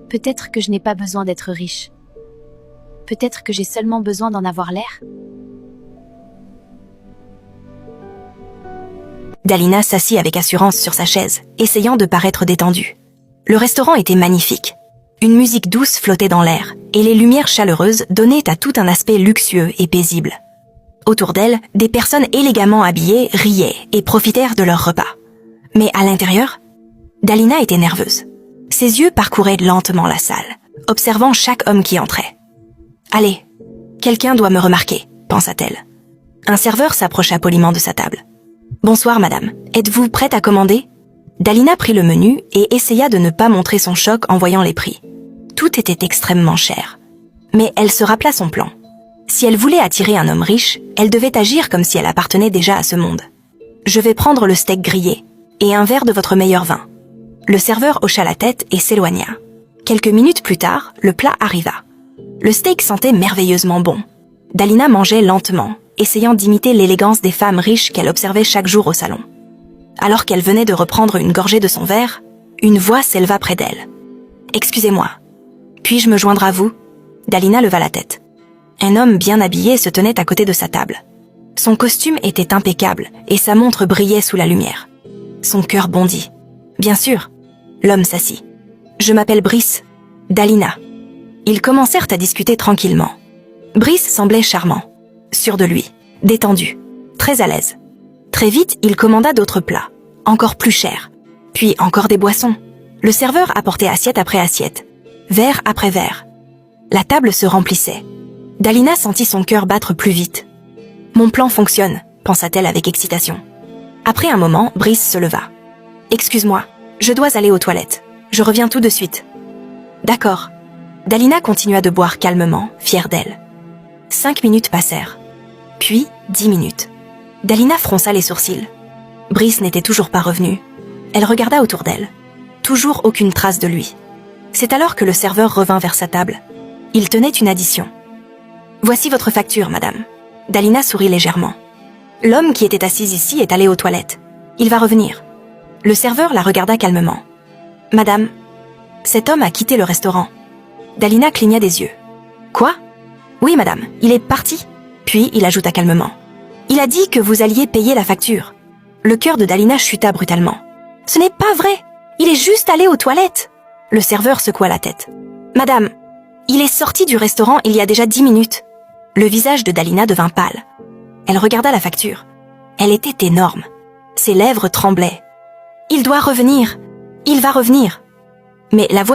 Peut-être que je n'ai pas besoin d'être riche. Peut-être que j'ai seulement besoin d'en avoir l'air. Dalina s'assit avec assurance sur sa chaise, essayant de paraître détendue. Le restaurant était magnifique. Une musique douce flottait dans l'air, et les lumières chaleureuses donnaient à tout un aspect luxueux et paisible. Autour d'elle, des personnes élégamment habillées riaient et profitèrent de leur repas. Mais à l'intérieur, Dalina était nerveuse. Ses yeux parcouraient lentement la salle, observant chaque homme qui entrait. « Allez, quelqu'un doit me remarquer », pensa-t-elle. Un serveur s'approcha poliment de sa table. « Bonsoir, madame. Êtes-vous prête à commander ?» Dalina prit le menu et essaya de ne pas montrer son choc en voyant les prix. Tout était extrêmement cher. Mais elle se rappela son plan. Si elle voulait attirer un homme riche, elle devait agir comme si elle appartenait déjà à ce monde. « Je vais prendre le steak grillé et un verre de votre meilleur vin. » Le serveur hocha la tête et s'éloigna. Quelques minutes plus tard, le plat arriva. Le steak sentait merveilleusement bon. Dalina mangeait lentement, essayant d'imiter l'élégance des femmes riches qu'elle observait chaque jour au salon. Alors qu'elle venait de reprendre une gorgée de son verre, une voix s'éleva près d'elle. « Excusez-moi, puis-je me joindre à vous ?» Dalina leva la tête. Un homme bien habillé se tenait à côté de sa table. Son costume était impeccable et sa montre brillait sous la lumière. Son cœur bondit. Bien sûr, l'homme s'assit. « Je m'appelle Brice, Dalina. » Ils commencèrent à discuter tranquillement. Brice semblait charmant, sûr de lui, détendu, très à l'aise. Très vite, il commanda d'autres plats, encore plus chers, puis encore des boissons. Le serveur apportait assiette après assiette, verre après verre. La table se remplissait. Dalina sentit son cœur battre plus vite. « Mon plan fonctionne », pensa-t-elle avec excitation. Après un moment, Brice se leva. « Excuse-moi, je dois aller aux toilettes. Je reviens tout de suite. »« D'accord. » Dalina continua de boire calmement, fière d'elle. 5 minutes passèrent. Puis 10 minutes. Dalina fronça les sourcils. Brice n'était toujours pas revenu. Elle regarda autour d'elle. Toujours aucune trace de lui. C'est alors que le serveur revint vers sa table. Il tenait une addition. « Voici votre facture, madame. » Dalina sourit légèrement. « L'homme qui était assis ici est allé aux toilettes. Il va revenir. » Le serveur la regarda calmement. « Madame, cet homme a quitté le restaurant. » Dalina cligna des yeux. « Quoi ? » ?»« Oui, madame, il est parti. » Puis il ajouta calmement. « Il a dit que vous alliez payer la facture. » Le cœur de Dalina chuta brutalement. « Ce n'est pas vrai. Il est juste allé aux toilettes. » Le serveur secoua la tête. « Madame, il est sorti du restaurant il y a déjà 10 minutes. » Le visage de Dalina devint pâle. Elle regarda la facture. Elle était énorme. Ses lèvres tremblaient. « Il doit revenir. Il va revenir. » Mais la voix